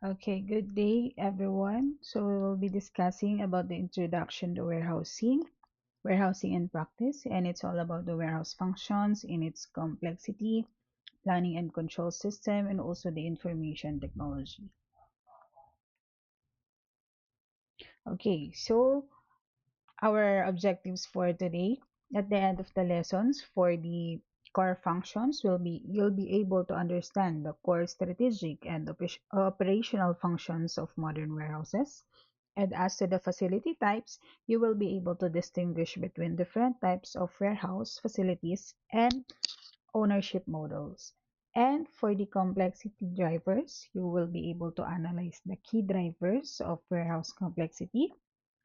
Okay, good day everyone. So we will be discussing about the introduction to warehousing in practice, and it's all about the warehouse functions in its complexity, planning and control system, and also the information technology. Okay, so our objectives for today at the end of the lessons for the core functions will be you'll be able to understand the core strategic and operational functions of modern warehouses. And as to the facility types, you will be able to distinguish between different types of warehouse facilities and ownership models. And for the complexity drivers, you will be able to analyze the key drivers of warehouse complexity,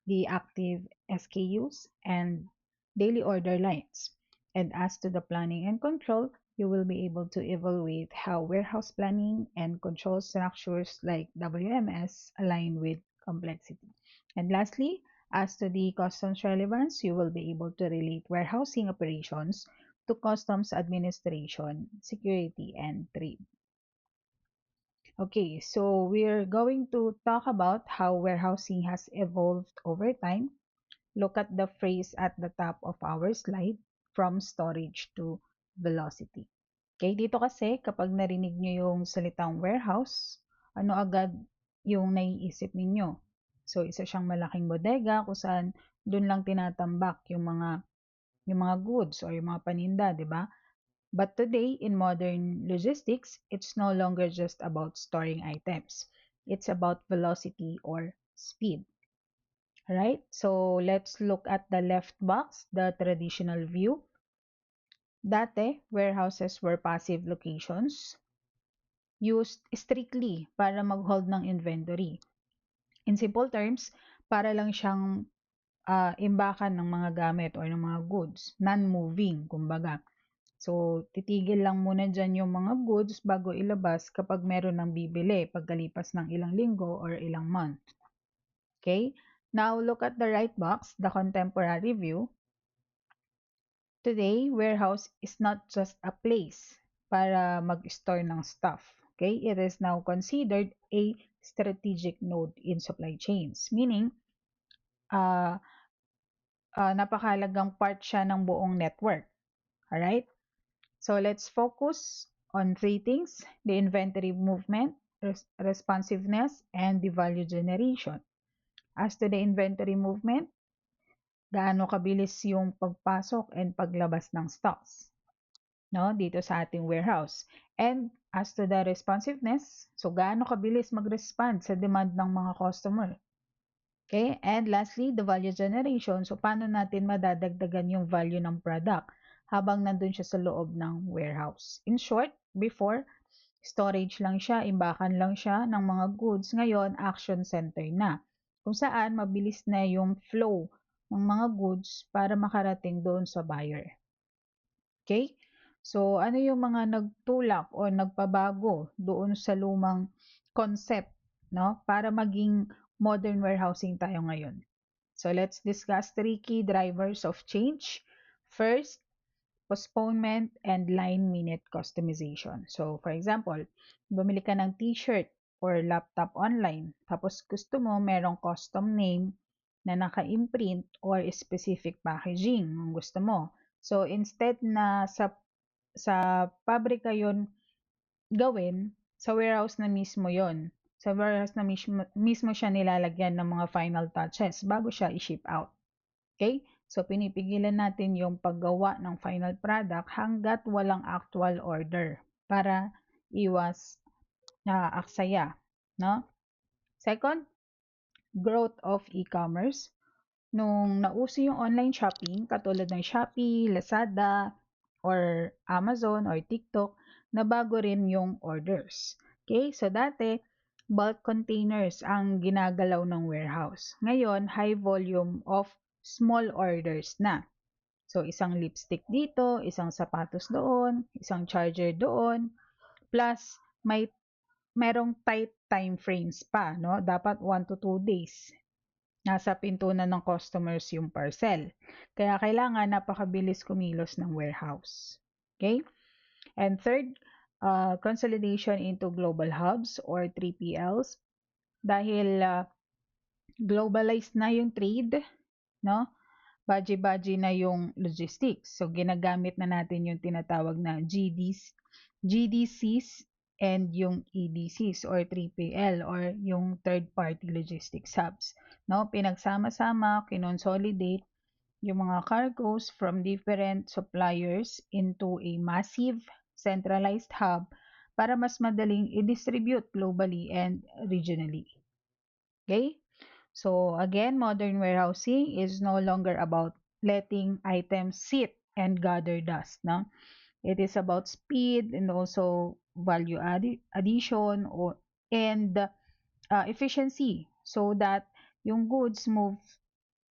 the active SKUs, and daily order lines. And as to the planning and control, you will be able to evaluate how warehouse planning and control structures like WMS align with complexity. And lastly, as to the customs relevance, you will be able to relate warehousing operations to customs administration, security, and trade. Okay, so we're going to talk about how warehousing has evolved over time. Look at the phrase at the top of our slide, from storage to velocity. Okay, dito kasi kapag narinig nyo yung salitang warehouse, ano agad yung naiisip ninyo? So, isa siyang malaking bodega kung saan doon lang tinatambak yung mga goods or yung mga paninda, di ba? But today, in modern logistics, it's no longer just about storing items. It's about velocity or speed. Right? So let's look at the left box, the traditional view. Dati, warehouses were passive locations used strictly para mag-hold ng inventory. In simple terms, para lang siyang imbakan ng mga gamit or ng mga goods, non-moving, kumbaga. So, titigil lang muna dyan yung mga goods bago ilabas kapag meron ng bibili pagkalipas ng ilang linggo or ilang month. Okay? Now, look at the right box, the contemporary view. Today, warehouse is not just a place para mag-store ng stuff. Okay? It is now considered a strategic node in supply chains, meaning uh, napakahalagang part siya ng buong network. Alright? So let's focus on three things: the inventory movement, responsiveness, and the value generation. As to the inventory movement, gaano kabilis yung pagpasok and paglabas ng stocks, no, dito sa ating warehouse. And as to the responsiveness, so gaano kabilis mag-respond sa demand ng mga customer. Okay? And lastly, the value generation. So paano natin madadagdagan yung value ng product habang nandun siya sa loob ng warehouse. In short, before, storage lang siya, imbakan lang siya ng mga goods. Ngayon, action center na. Kung saan mabilis na yung flow ng mga goods para makarating doon sa buyer. Okay? So, ano yung mga nagtulak o nagpabago doon sa lumang concept, no? Para maging modern warehousing tayo ngayon. So, let's discuss three key drivers of change. First, postponement and line minute customization. So, for example, bumili ka ng t-shirt or laptop online, tapos gusto mo merong custom name na naka-imprint or specific packaging ang gusto mo. So, instead na sa pabrika yon gawin, sa warehouse na mismo yon. Sa warehouse na mismo siya nilalagyan ng mga final touches bago siya i-ship out. Okay? So, pinipigilan natin yung paggawa ng final product hanggat walang actual order para iwas na aksaya. No? Second, growth of e-commerce. Nung nauso yung online shopping, katulad ng Shopee, Lazada, or Amazon, or TikTok, nabago rin yung orders. Okay? So, dati, bulk containers ang ginagalaw ng warehouse. Ngayon, high volume of small orders na. So, isang lipstick dito, isang sapatos doon, isang charger doon, plus merong tight time frames pa, no? Dapat 1 to 2 days. Nasa pinto na ng customers yung parcel. Kaya kailangan napakabilis kumilos ng warehouse. Okay? And third, consolidation into global hubs or 3PLs. dahil globalized na yung trade, no? Baji-baji na yung logistics. So, ginagamit na natin yung tinatawag na GDCs and yung EDCs or 3PL or yung third-party logistics hubs. No? Pinagsama-sama, kinonsolidate yung mga cargoes from different suppliers into a massive centralized hub para mas madaling i-distribute globally and regionally. Okay? So again, modern warehousing is no longer about letting items sit and gather dust. No? It is about speed and also addition and efficiency so that yung goods move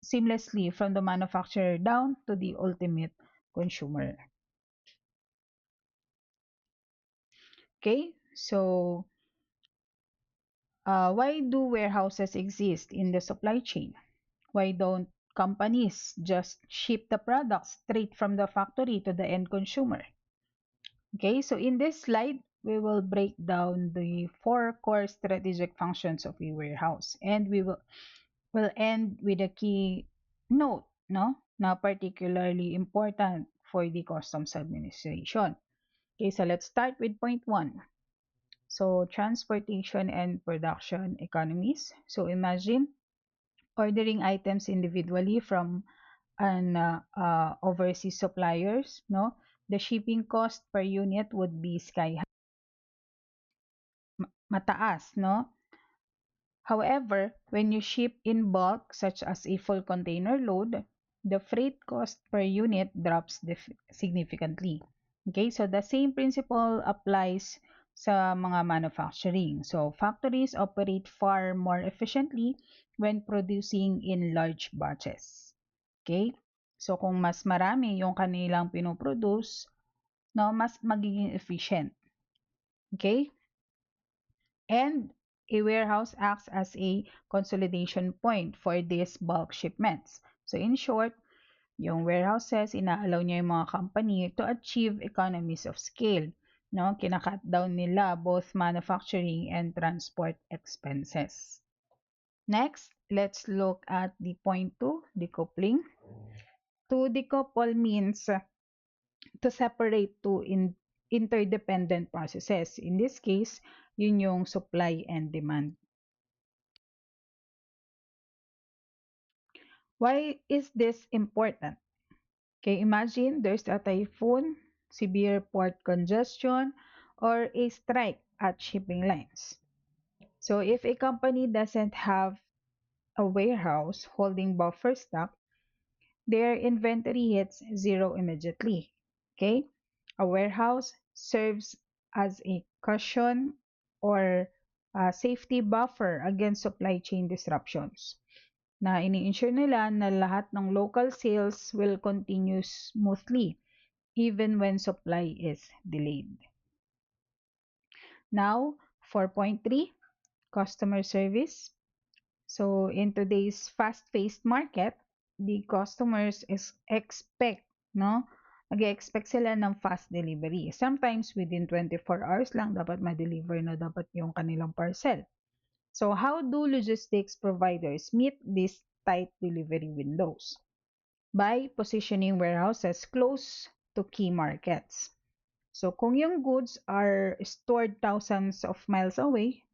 seamlessly from the manufacturer down to the ultimate consumer. Okay, so why do warehouses exist in the supply chain? Why don't companies just ship the products straight from the factory to the end consumer? Okay, so in this slide, we will break down the four core strategic functions of a warehouse, and will end with a key note, no, na particularly important for the customs administration. Okay, so let's start with point one. So transportation and production economies. So imagine ordering items individually from an overseas suppliers, no? The shipping cost per unit would be sky high, mataas, no? However, when you ship in bulk, such as a full container load, the freight cost per unit drops significantly. Okay, so the same principle applies sa mga manufacturing. So factories operate far more efficiently when producing in large batches. Okay? So kung mas marami yung kanilang pinoproduce, no, mas magiging efficient. Okay? And a warehouse acts as a consolidation point for these bulk shipments. So in short, yung warehouses, inaalaw niya yung mga company to achieve economies of scale. No? Kinakat down nila both manufacturing and transport expenses. Next, let's look at the point 2, decoupling. To decouple means to separate two interdependent processes. In this case, yun yung supply and demand. Why is this important? Okay, imagine there's a typhoon, severe port congestion, or a strike at shipping lines. So if a company doesn't have a warehouse holding buffer stock, their inventory hits zero immediately. Okay? A warehouse serves as a cushion or a safety buffer against supply chain disruptions. Na ini-ensure nila na lahat ng local sales will continue smoothly even when supply is delayed. Now, 4.3, customer service. So in today's fast-paced market, the customers expect, no? Nag-expect sila ng fast delivery. Sometimes within 24 hours lang dapat ma-deliver na dapat yung kanilang parcel. So how do logistics providers meet these tight delivery windows? By positioning warehouses close to key markets. So kung yung goods are stored thousands of miles away,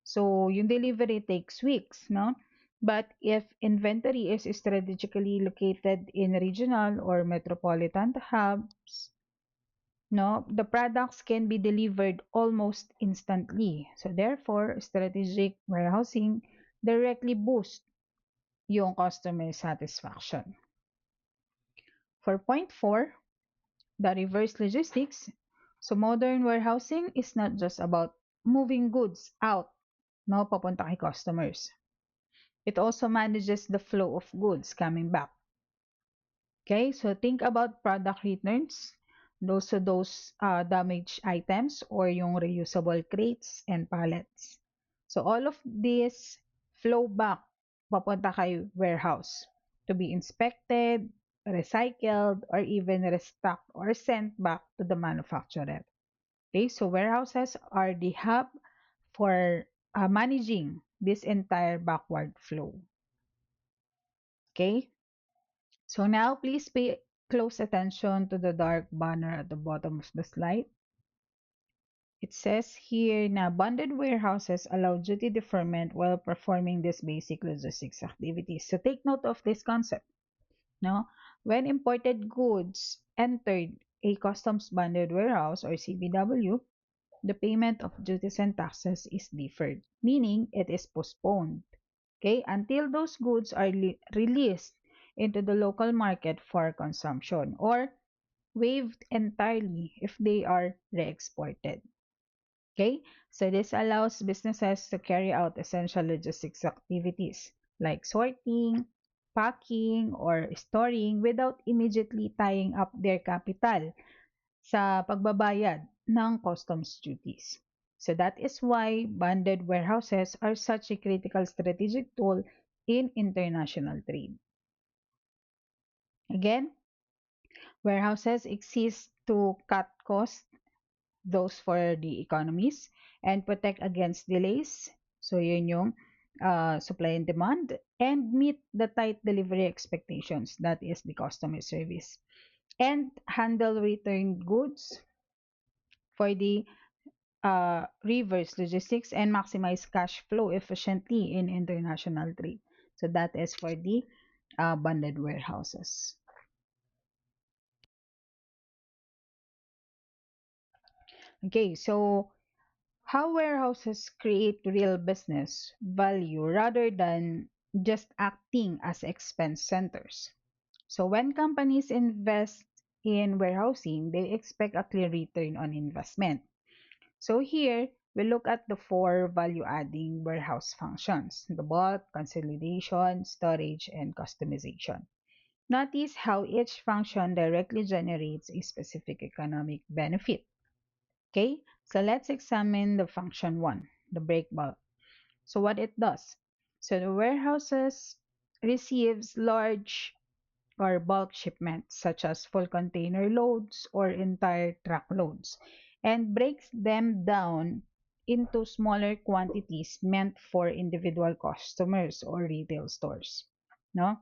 so yung delivery takes weeks, no? But if inventory is strategically located in regional or metropolitan hubs, no, the products can be delivered almost instantly. So therefore, strategic warehousing directly boosts yung customer satisfaction. For point 4, the reverse logistics. So modern warehousing is not just about moving goods out, no, papunta kay customers. It also manages the flow of goods coming back. Okay, so think about product returns, those damaged items or yung reusable crates and pallets. So all of this flow back papunta kay warehouse to be inspected, recycled, or even restocked or sent back to the manufacturer. Okay, so warehouses are the hub for managing this entire backward flow. Okay, so now please pay close attention to the dark banner at the bottom of the slide. It says here na bonded warehouses allow duty deferment while performing these basic logistics activities. So take note of this concept. No, when imported goods entered a customs bonded warehouse or CBW, the payment of duties and taxes is deferred, meaning it is postponed, okay, until those goods are released into the local market for consumption or waived entirely if they are re-exported. Okay, so this allows businesses to carry out essential logistics activities like sorting, packing, or storing without immediately tying up their capital sa pagbabayad ng customs duties. So that is why bonded warehouses are such a critical strategic tool in international trade. Again, warehouses exist to cut costs, those for the economies, and protect against delays. So yun yung supply and demand, and meet the tight delivery expectations. That is the customer service. And handle returned goods for the reverse logistics and maximize cash flow efficiently in international trade. So that is for the bonded warehouses. Okay, so how warehouses create real business value rather than just acting as expense centers. So when companies invest in warehousing, they expect a clear return on investment. So here, we look at the four value-adding warehouse functions: the bulk, consolidation, storage, and customization. Notice how each function directly generates a specific economic benefit. Okay, so let's examine the function one, the break bulk. So what it does. So the warehouses receives large or bulk shipments such as full container loads or entire truck loads and breaks them down into smaller quantities meant for individual customers or retail stores. No?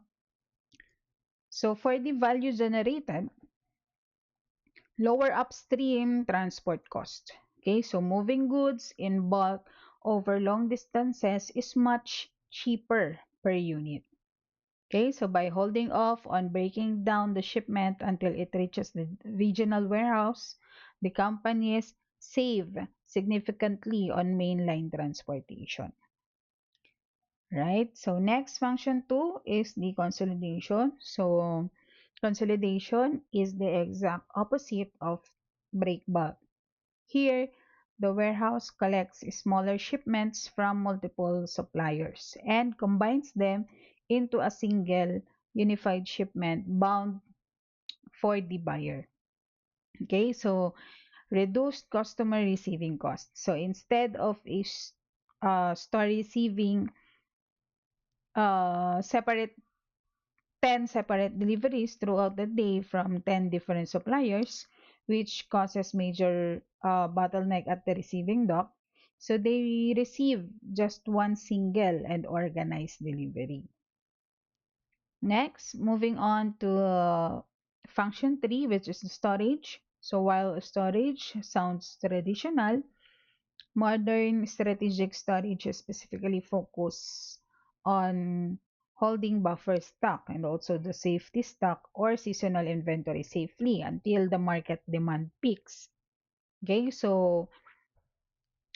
So for the value generated, lower upstream transport cost. Okay, so moving goods in bulk over long distances is much cheaper per unit. Okay, so by holding off on breaking down the shipment until it reaches the regional warehouse, the companies save significantly on mainline transportation. Right? So next function two is the consolidation. So consolidation is the exact opposite of break bulk. Here, the warehouse collects smaller shipments from multiple suppliers and combines them into a single unified shipment bound for the buyer. Okay, so reduced customer receiving costs. So instead of a store receiving separate 10 separate deliveries throughout the day from 10 different suppliers, which causes major bottleneck at the receiving dock. So they receive just one single and organized delivery. Next, moving on to function 3, which is storage. So while storage sounds traditional, modern strategic storage is specifically focused on holding buffer stock and also the safety stock or seasonal inventory safely until the market demand peaks. Okay, so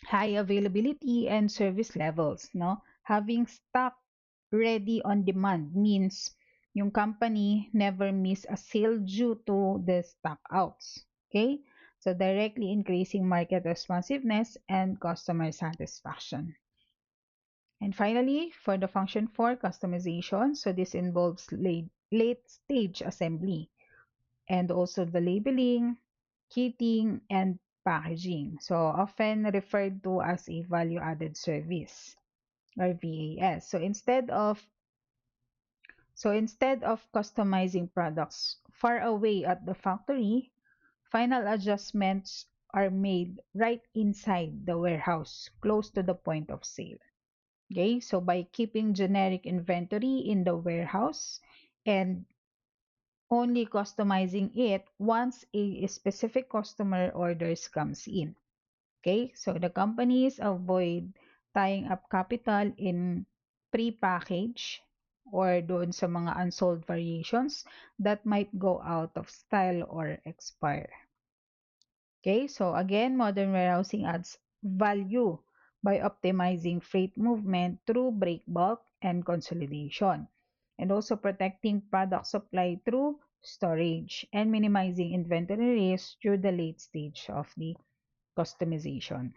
high availability and service levels, no? Having stock ready on demand means yung company never miss a sale due to the stock outs. Okay? So directly increasing market responsiveness and customer satisfaction. And finally, for the function 4, customization. So this involves late stage assembly and also the labeling, kitting, and packaging. So often referred to as a value added service or VAS. So instead of customizing products far away at the factory, final adjustments are made right inside the warehouse, close to the point of sale. Okay, so by keeping generic inventory in the warehouse and only customizing it once a specific customer orders comes in. Okay, so the companies avoid tying up capital in pre-package or doon sa mga unsold variations that might go out of style or expire. Okay, so again, modern warehousing adds value by optimizing freight movement through break bulk and consolidation, and also protecting product supply through storage and minimizing inventory risk through the late stage of the customization.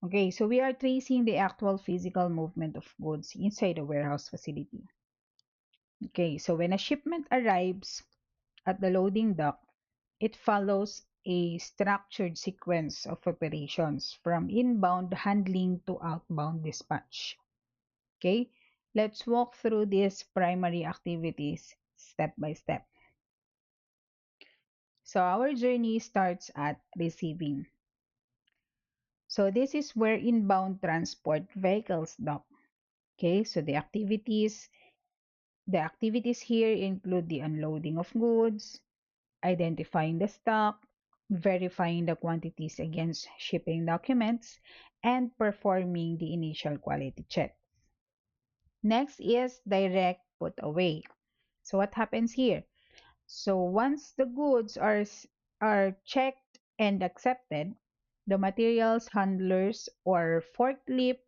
Okay, so we are tracing the actual physical movement of goods inside a warehouse facility. Okay, so when a shipment arrives at the loading dock, it follows a structured sequence of operations from inbound handling to outbound dispatch. Okay, let's walk through these primary activities step by step. So our journey starts at receiving. So this is where inbound transport vehicles dock. Okay, so the activities here include the unloading of goods, identifying the stock, verifying the quantities against shipping documents, and performing the initial quality check. Next is direct put away. So what happens here? So once the goods are checked and accepted, the materials handlers or forklift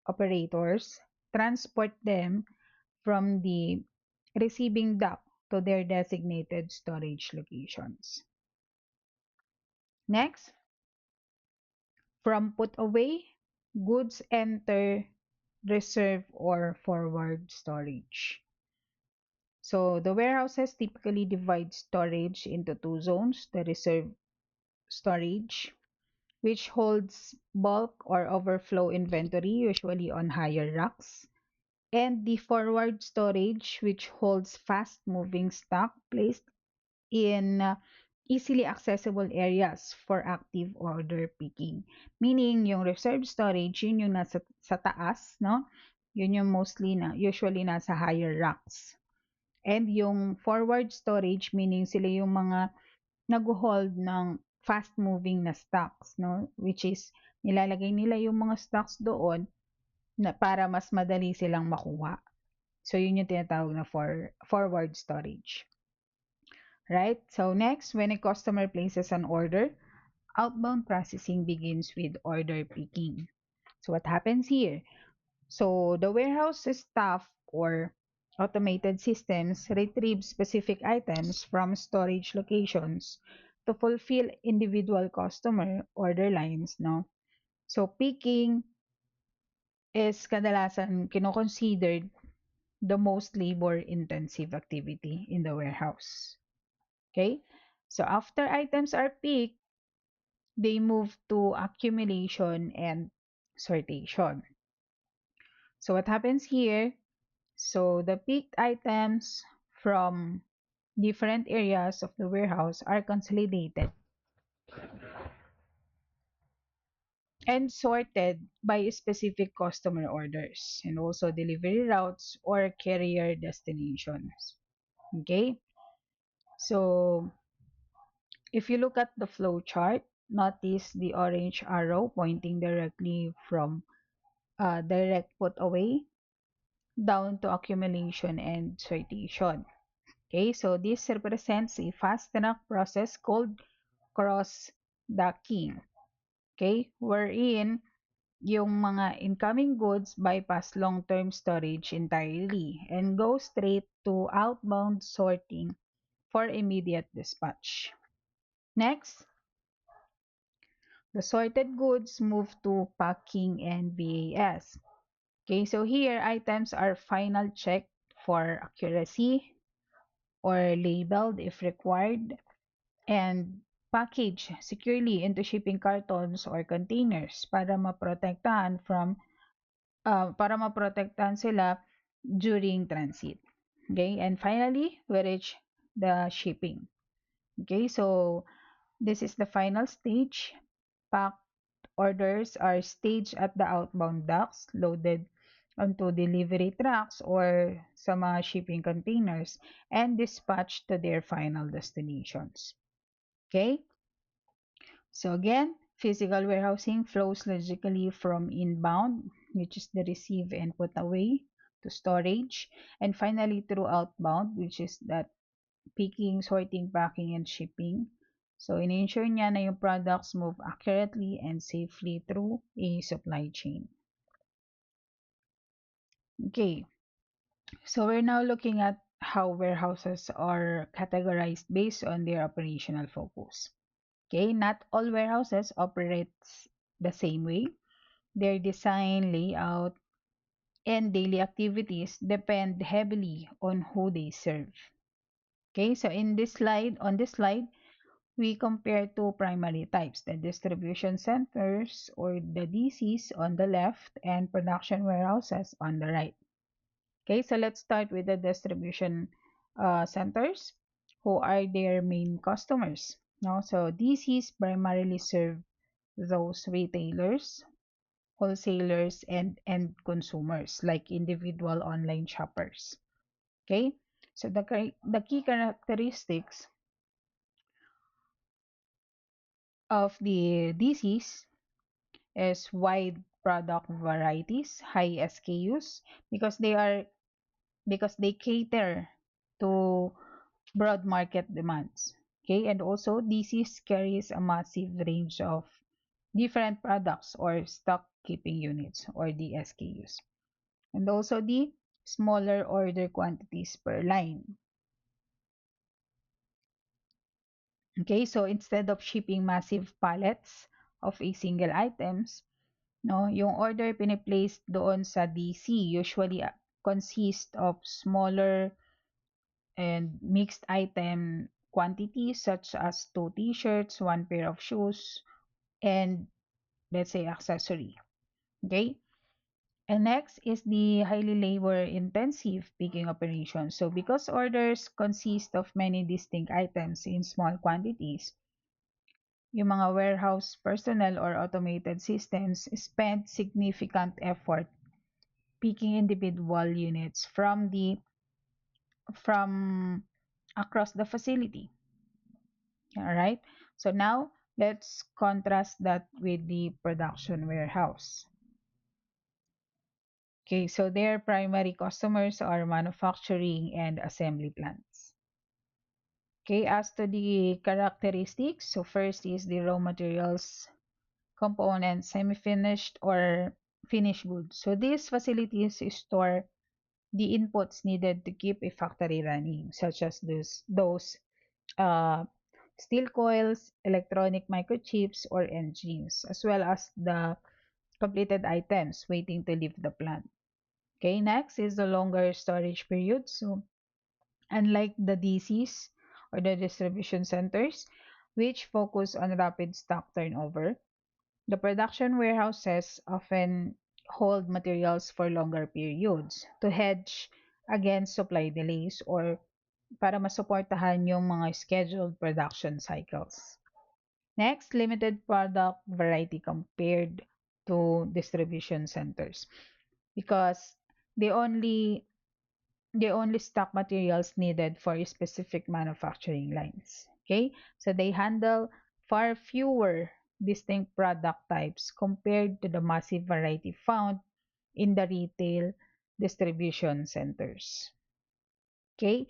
operators transport them from the receiving dock to their designated storage locations. Next, from put away, goods enter reserve or forward storage. So the warehouses typically divide storage into two zones: the reserve storage, which holds bulk or overflow inventory, usually on higher racks, and the forward storage, which holds fast moving stock placed in easily accessible areas for active order picking. Meaning, yung reserve storage, yun yung nasa sa taas, no? Yun yung mostly na, usually nasa higher racks. And yung forward storage, meaning sila yung mga nag-hold ng fast-moving na stocks, no? Which is, nilalagay nila yung mga stocks doon na para mas madali silang makuha. So, yun yung tinatawag na forward storage. Right? So next, when a customer places an order, outbound processing begins with order picking. So what happens here? So the warehouse staff or automated systems retrieve specific items from storage locations to fulfill individual customer order lines, no? So picking is kadalasan kino-considered the most labor intensive activity in the warehouse. Okay? So after items are picked, they move to accumulation and sortation. So what happens here? So the picked items from different areas of the warehouse are consolidated and sorted by specific customer orders and also delivery routes or carrier destinations. Okay? So if you look at the flow chart, notice the orange arrow pointing directly from direct put away down to accumulation and sortation. Okay, so this represents a fast track process called cross docking. Okay, wherein yung mga incoming goods bypass long-term storage entirely and go straight to outbound sorting for immediate dispatch. Next, the sorted goods move to packing and VAS. Okay, so here items are final checked for accuracy or labeled if required and packaged securely into shipping cartons or containers para maprotektahan sila during transit. Okay, and finally, we reach the shipping. Okay, so this is the final stage, pack orders are staged at the outbound docks, loaded onto delivery trucks or sa mga shipping containers, and dispatched to their final destinations. Okay? So again, physical warehousing flows logically from inbound, which is the receive and put away, to storage, and finally through outbound, which is that picking, sorting, packing, and shipping. So, in-ensure niya na yung products move accurately and safely through a supply chain. Okay, so we're now looking at how warehouses are categorized based on their operational focus. Okay, not all warehouses operate the same way. Their design, layout, and daily activities depend heavily on who they serve. Okay, so on this slide, we compare two primary types, the distribution centers or the DCs on the left and production warehouses on the right. Okay, so let's start with the distribution centers. Who are their main customers? No, so DCs primarily serve those retailers, wholesalers, and end consumers like individual online shoppers. Okay, so the key characteristics of the DCs is wide product varieties, high SKUs, because they cater to broad market demands. Okay, and also DCs carries a massive range of different products or stock keeping units or the SKUs. And also the smaller order quantities per line. Okay, so instead of shipping massive pallets of a single items, no, yung order piniplace doon sa DC usually consist of smaller and mixed item quantities such as two t-shirts, one pair of shoes, and let's say accessory. Okay? And next is the highly labor intensive picking operation. So because orders consist of many distinct items in small quantities, yung mga warehouse personnel or automated systems spend significant effort picking individual units from across the facility. All right. So now let's contrast that with the production warehouse. Okay, so their primary customers are manufacturing and assembly plants. Okay, as to the characteristics, so first is the raw materials, components, semi-finished or finished goods. So these facilities store the inputs needed to keep a factory running, such as those uh, steel coils, electronic microchips, or engines, as well as the completed items waiting to leave the plant. Okay, next is the longer storage period. So, unlike the DCs or the distribution centers, which focus on rapid stock turnover, the production warehouses often hold materials for longer periods to hedge against supply delays or para masuportahan yung mga scheduled production cycles. Next, limited product variety compared to distribution centers because they only they only stock materials needed for specific manufacturing lines. Okay? So they handle far fewer distinct product types compared to the massive variety found in the retail distribution centers. Okay?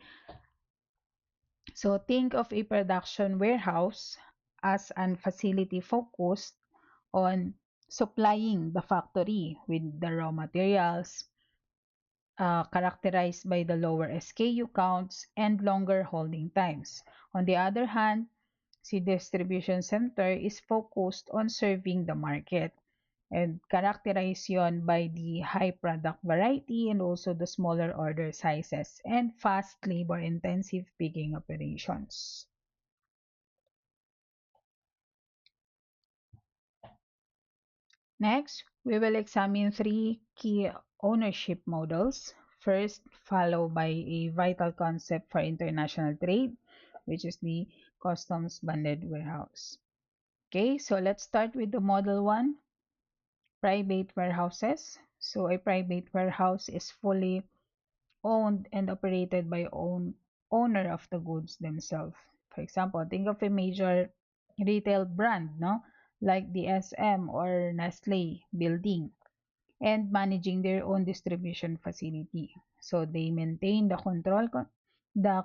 So think of a production warehouse as an facility focused on supplying the factory with the raw materials, characterized by the lower SKU counts and longer holding times. On the other hand, the distribution center is focused on serving the market and characterized yon by the high product variety and also the smaller order sizes and fast labor intensive picking operations. Next, we will examine three key ownership models. First, followed by a vital concept for international trade, which is the customs bonded warehouse. Okay, so let's start with the model one, private warehouses. So a private warehouse is fully owned and operated by own owner of the goods themselves. For example, think of a major retail brand, no, like the SM or Nestle building, and managing their own distribution facility. So they maintain the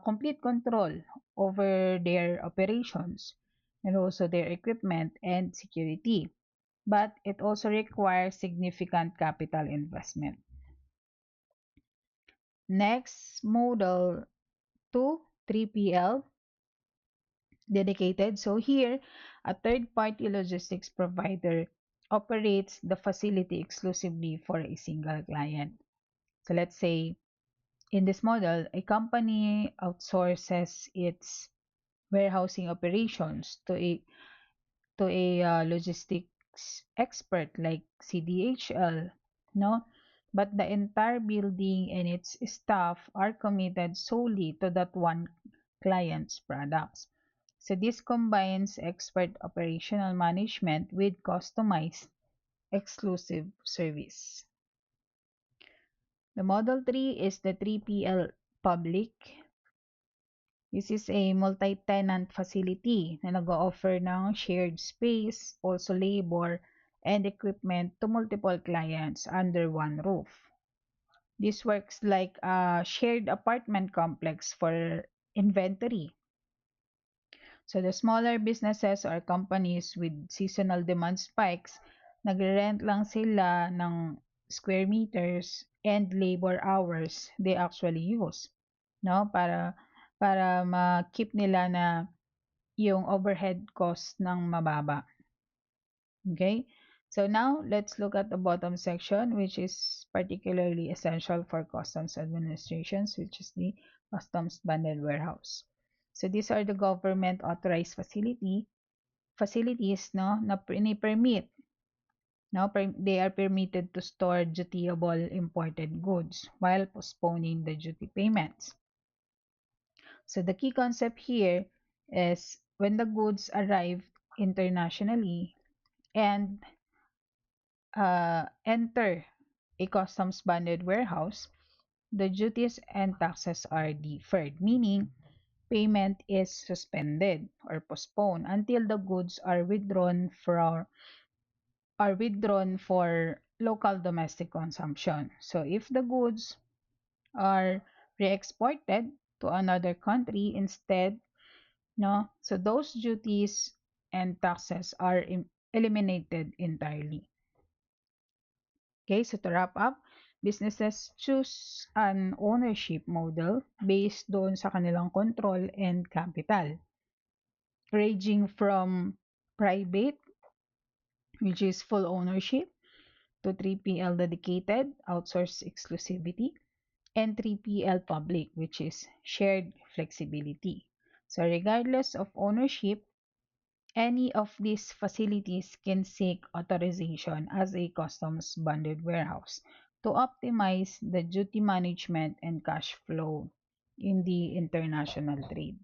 complete control over their operations and also their equipment and security. But it also requires significant capital investment. Next, model 2, 3PL, dedicated. So here, a third-party logistics provider operates the facility exclusively for a single client. So let's say in this model, a company outsources its warehousing operations to a logistics expert like CDHL, no? But the entire building and its staff are committed solely to that one client's products. So this combines expert operational management with customized exclusive service. The Model 3 is the 3PL public. This is a multi-tenant facility na nag-o-offer ng shared space, also labor, and equipment to multiple clients under one roof. This works like a shared apartment complex for inventory. So the smaller businesses or companies with seasonal demand spikes, nagre-rent lang sila ng square meters and labor hours they actually use, no? Para ma-keep nila na yung overhead cost ng mababa. Okay? So now let's look at the bottom section, which is particularly essential for customs administrations, which is the customs bonded warehouse. So these are the government authorized facilities, no, na permit, no, they are permitted to store dutiable imported goods while postponing the duty payments. So the key concept here is when the goods arrive internationally and enter a customs bonded warehouse, the duties and taxes are deferred, meaning payment is suspended or postponed until the goods are withdrawn for local domestic consumption. So if the goods are re-exported to another country instead, no, so those duties and taxes are eliminated entirely. Okay, so to wrap up, businesses choose an ownership model based doon sa kanilang control and capital, ranging from private, which is full ownership, to 3PL dedicated, outsourced exclusivity, and 3PL public, which is shared flexibility. So regardless of ownership, any of these facilities can seek authorization as a customs bonded warehouse to optimize the duty management and cash flow in the international trade.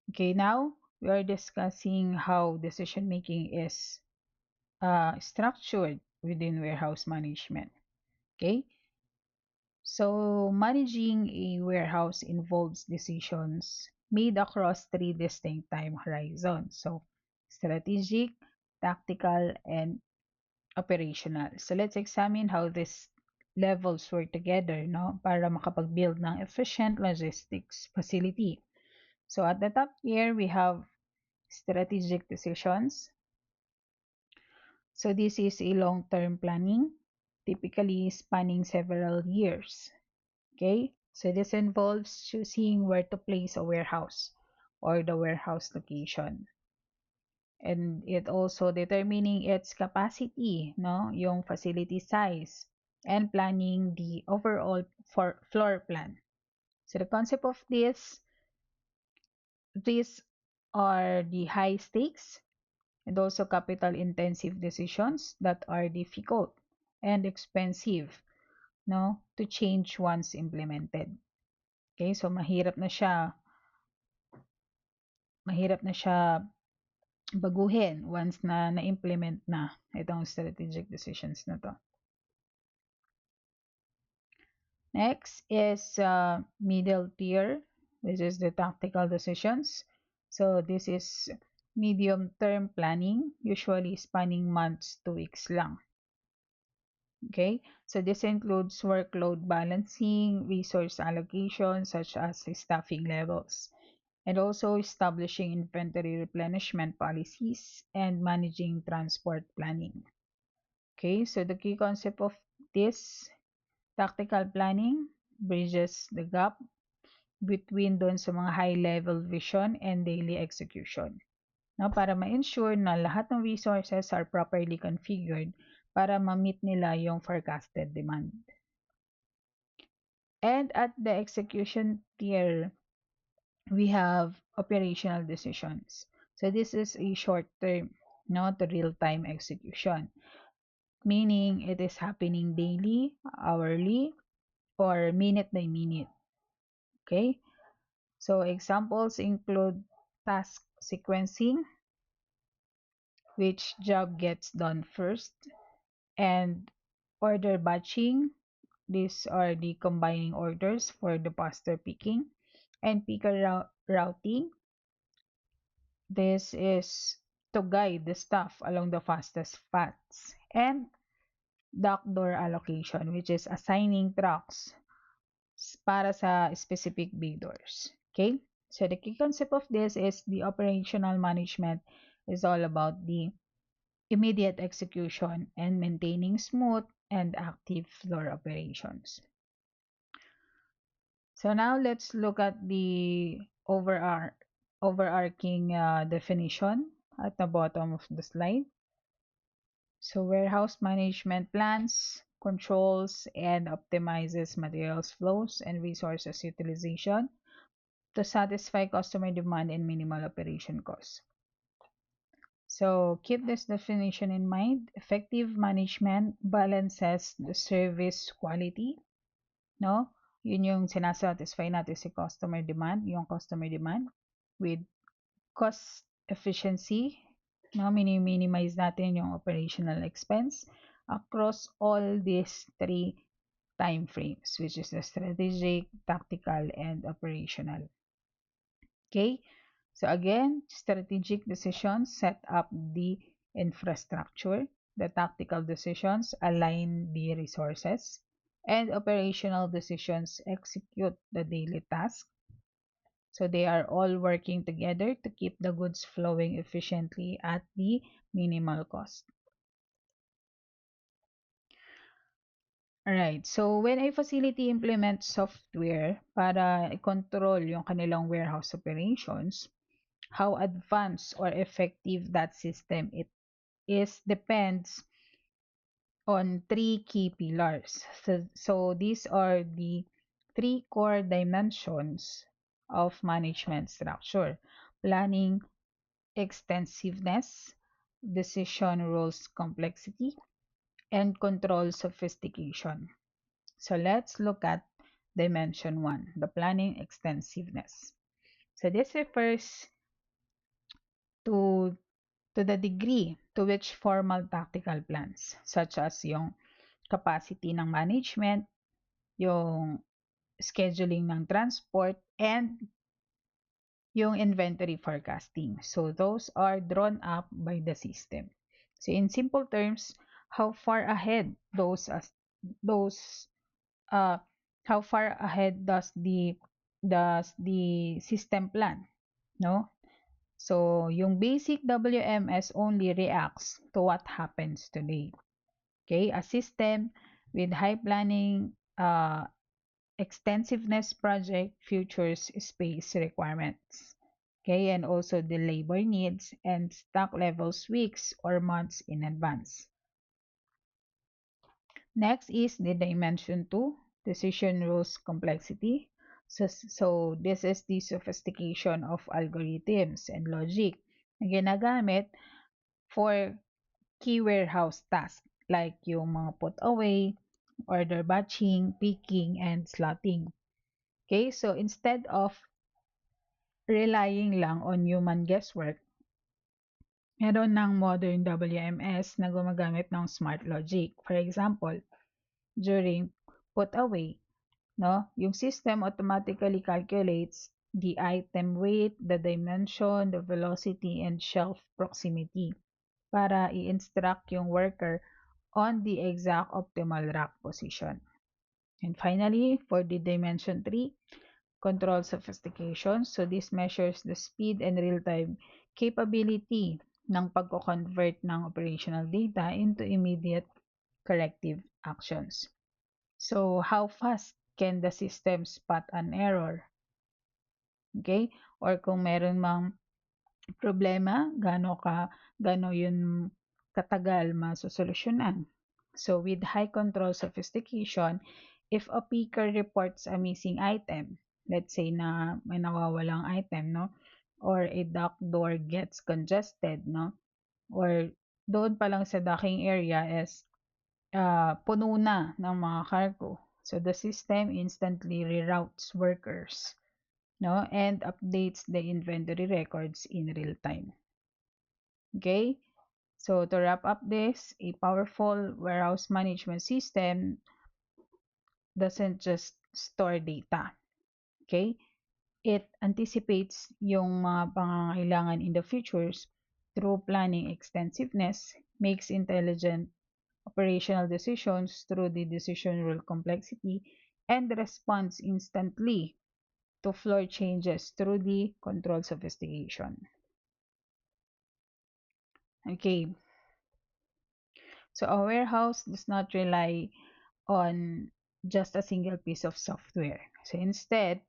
Okay, now we are discussing how decision making is structured within warehouse management. Okay, so managing a warehouse involves decisions made across three distinct time horizons. So strategic, tactical, and operational. So let's examine how these levels work together, no, para makapag-build ng efficient logistics facility. So at the top here, we have strategic decisions. So this is a long-term planning, typically spanning several years. Okay, so this involves choosing where to place a warehouse or the warehouse location. And it also determining its capacity, no, yung facility size, and planning the overall floor plan. So the concept of these are the high stakes and also capital intensive decisions that are difficult and expensive, no, to change once implemented. Okay, so mahirap na siya mahirap na siya baguhin once na na-implement na itong strategic decisions na to. Next is middle tier, which is the tactical decisions. So this is medium-term planning, usually spanning months to weeks lang. Okay, so this includes workload balancing, resource allocation, such as staffing levels, and also establishing inventory replenishment policies and managing transport planning. Okay, so the key concept of this tactical planning bridges the gap between doon sa mga high-level vision and daily execution. No, para ma-ensure na lahat ng resources are properly configured para ma-meet nila yung forecasted demand. And at the execution tier, we have operational decisions. So this is a short term, not real-time execution, meaning it is happening daily, hourly, or minute by minute. Okay? So examples include task sequencing, which job gets done first, and order batching. These are the combining orders for the faster picking, and picker routing. This is to guide the staff along the fastest paths. And dock door allocation, which is assigning trucks para sa specific bay doors. Okay? So the key concept of this is the operational management is all about the immediate execution and maintaining smooth and active floor operations. So now let's look at the overarching definition at the bottom of the slide. So warehouse management plans, controls, and optimizes materials flows and resources utilization to satisfy customer demand and minimal operation costs. So keep this definition in mind. Effective management balances the service quality, no? Yun yung sinasatisfy natin si customer demand, yung customer demand with cost efficiency, no? Minimize natin yung operational expense across all these three time frames, which is the strategic, tactical, and operational. Okay, so again, strategic decisions set up the infrastructure, the tactical decisions align the resources, and operational decisions execute the daily task. So they are all working together to keep the goods flowing efficiently at the minimal cost. Alright, so when a facility implements software para i-control yung kanilang warehouse operations, how advanced or effective that system it is depends on three key pillars. So these are the three core dimensions of management structure: planning extensiveness, decision rules complexity, and control sophistication. So let's look at dimension one, the planning extensiveness. So this refers to the degree to which formal tactical plans, such as yung capacity ng management, yung scheduling ng transport, and yung inventory forecasting. So those are drawn up by the system. So in simple terms, how far ahead those uh how far ahead does the system plan, no? So yung basic WMS only reacts to what happens today. Okay, a system with high planning extensiveness project futures space requirements. Okay, and also the labor needs and stock levels weeks or months in advance. Next is the dimension 2, decision rules complexity. So this is the sophistication of algorithms and logic na ginagamit for key warehouse tasks like yung mga put away, order batching, picking, and slotting. Okay, so instead of relying lang on human guesswork, meron ng modern WMS na gumagamit ng smart logic. For example, during put away, no? Yung system automatically calculates the item weight, the dimension, the velocity, and shelf proximity para i-instruct yung worker on the exact optimal rack position. And finally, for the dimension 3, control sophistication. So this measures the speed and real-time capability ng pagko-convert ng operational data into immediate corrective actions. So how fast can the system spot an error? Okay? Or kung meron mang problema, gaano yun katagal masosolusyonan. So with high control sophistication, if a picker reports a missing item, let's say na may nawawalang item, no? Or a dock door gets congested, no? Or doon pa lang sa docking area is puno na ng mga cargo. So the system instantly reroutes workers, no? And updates the inventory records in real time. Okay? So to wrap up this, a powerful warehouse management system doesn't just store data. Okay? It anticipates yung mga pangangailangan in the futures through planning extensiveness, makes intelligent operational decisions through the decision rule complexity, and responds instantly to floor changes through the control sophistication. Okay, so a warehouse does not rely on just a single piece of software. So instead,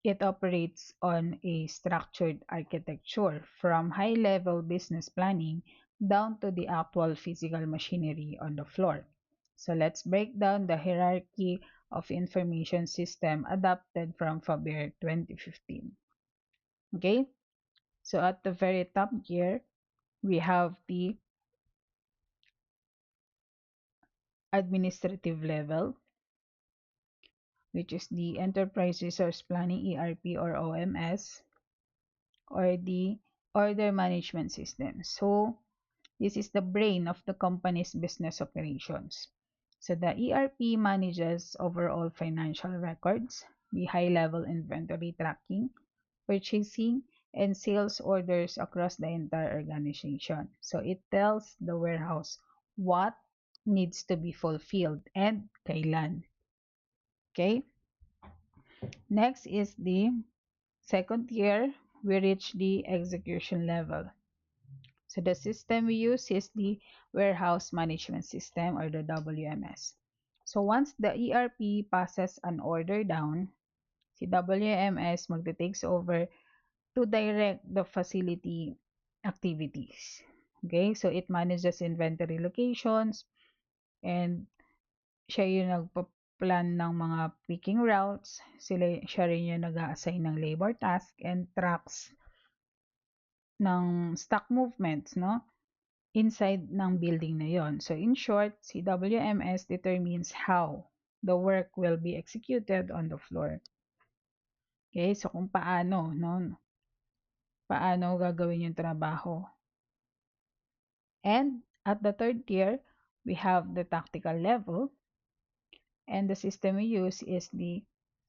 it operates on a structured architecture from high level business planning down to the actual physical machinery on the floor. So let's break down the hierarchy of information system adopted from Faber 2015. Okay, so at the very top here, we have the administrative level, which is the Enterprise Resource Planning ERP or OMS, or the Order Management System. So, this is the brain of the company's business operations. So, the ERP manages overall financial records, the high level inventory tracking, purchasing, and sales orders across the entire organization. So, it tells the warehouse what needs to be fulfilled and kailan. Okay? Next is the second tier. We reach the execution level. So the system we use is the Warehouse Management System or the WMS. So once the ERP passes an order down, si WMS magte-takes over to direct the facility activities. Okay, so it manages inventory locations and siya yung nagpa-plan ng mga picking routes, siya rin yung nag-a-assign ng labor task and tracks ng stock movements, no? Inside ng building na yon. So in short, si WMS determines how the work will be executed on the floor. Okay, so kung paano, no? Paano gagawin yung trabaho. And at the third tier, we have the tactical level. And the system we use is the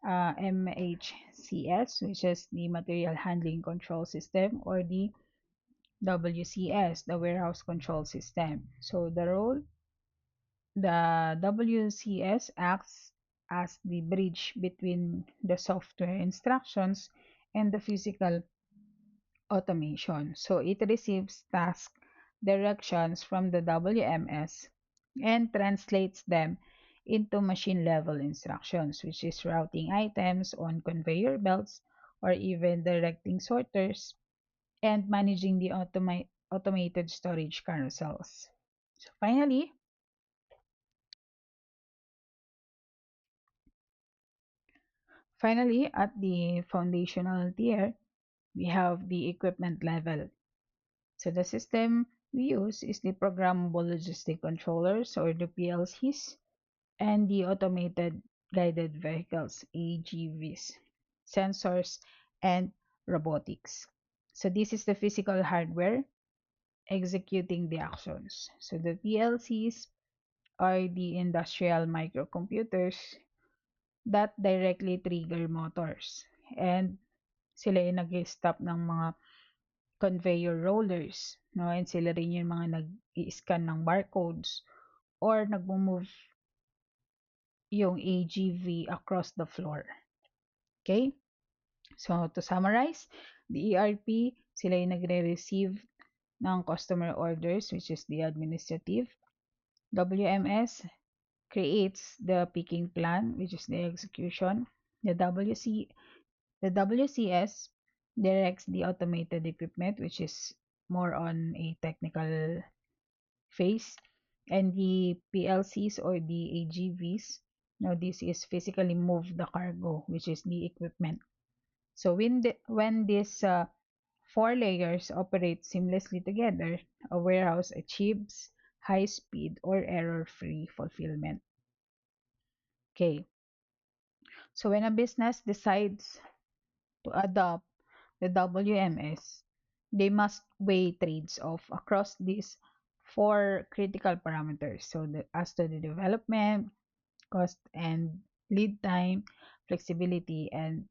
MHCS, which is the Material Handling Control System, or the WCS, the Warehouse Control System. So the WCS acts as the bridge between the software instructions and the physical automation. So it receives task directions from the WMS and translates them into machine level instructions, which is routing items on conveyor belts or even directing sorters and managing the automated storage carousels. So finally, at the foundational tier, we have the equipment level. So the system we use is the programmable logistic controllers or the PLCs and the automated guided vehicles AGVs, sensors and robotics. So this is the physical hardware executing the actions. So the PLCs are the industrial microcomputers that directly trigger motors. And sila yung nag-stop ng mga conveyor rollers, no? And sila rin yung mga nag-i-scan ng barcodes or nagmo-move yung AGV across the floor. Okay? So, to summarize, the ERP, sila yung nagre-receive ng customer orders, which is the administrative. WMS creates the picking plan, which is the execution. The WCS directs the automated equipment, which is more on a technical phase. And the PLCs or the AGVs, now this is physically move the cargo, which is the equipment. So when these four layers operate seamlessly together, a warehouse achieves high speed or error-free fulfillment. Okay, so when a business decides to adopt the WMS, they must weigh trades-off across these four critical parameters. So as to the development, cost and lead time, flexibility, and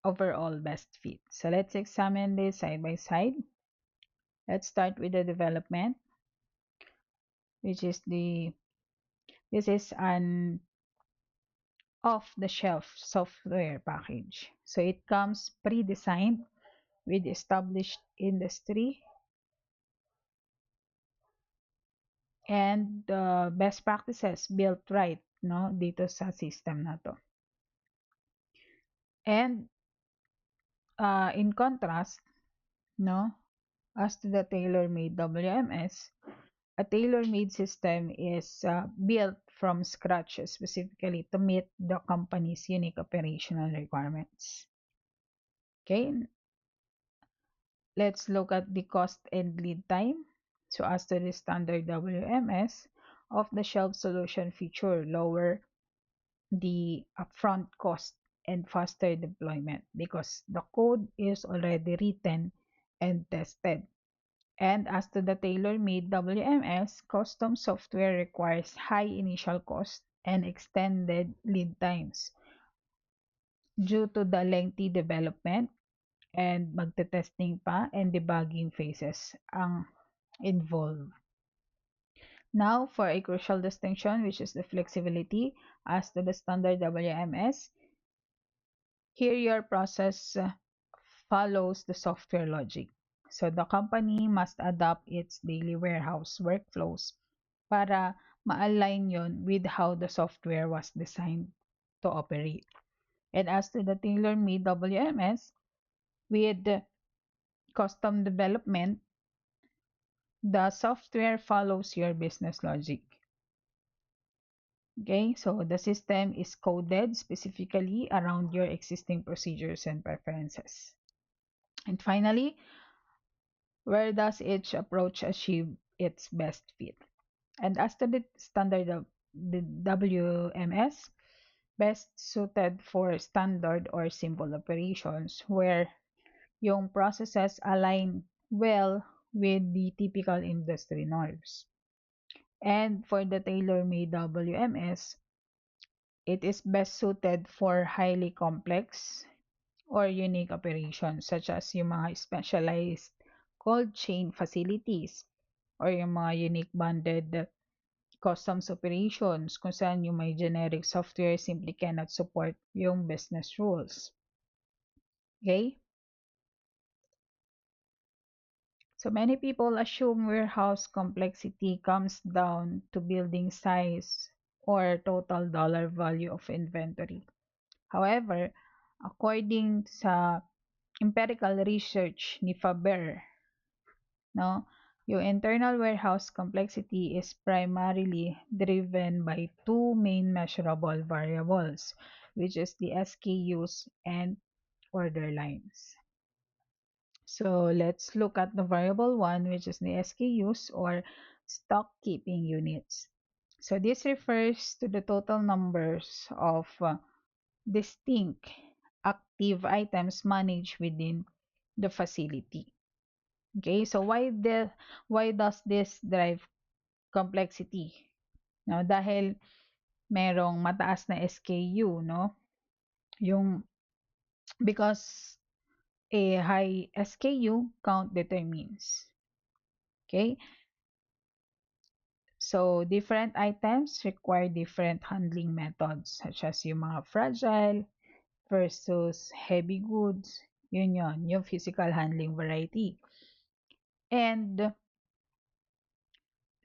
overall best fit. So let's examine this side by side. Let's start with the development, which is this is an off-the-shelf software package. So it comes pre-designed with established industry and best practices built right, no, dito sa system na to. And in contrast, no, as to the tailor-made WMS, a tailor-made system is built from scratch specifically to meet the company's unique operational requirements. Okay, let's look at the cost and lead time. So as to the standard WMS, off-the-shelf solution feature lower the upfront cost and faster deployment because the code is already written and tested. And as to the tailor-made WMS, custom software requires high initial cost and extended lead times due to the lengthy development and magte-testing pa and debugging phases ang involved. Now, for a crucial distinction, which is the flexibility as to the standard WMS, here your process follows the software logic. So the company must adapt its daily warehouse workflows para ma-align yon with how the software was designed to operate. And as to the tailor-made WMS, with custom development, the software follows your business logic. Okay, so the system is coded specifically around your existing procedures and preferences. And finally, where does each approach achieve its best fit? And as to the standard of the WMS, best suited for standard or simple operations where yung processes align well with the typical industry norms. And for the tailor-made WMS, it is best suited for highly complex or unique operations such as yung mga specialized cold chain facilities or yung mga unique banded customs operations kung saan yung may generic software simply cannot support yung business rules. Okay? So many people assume warehouse complexity comes down to building size or total dollar value of inventory. However, according sa empirical research ni Faber, no, yung internal warehouse complexity is primarily driven by two main measurable variables, which is the SKUs and order lines. So let's look at the variable one, which is the SKUs or stock keeping units. So this refers to the total numbers of distinct active items managed within the facility. Okay, so why does this drive complexity? No, dahil merong mataas na SKU, no? Yung because a high SKU count determines. Okay, so different items require different handling methods such as yung mga fragile versus heavy goods. Yun, yung physical handling variety. And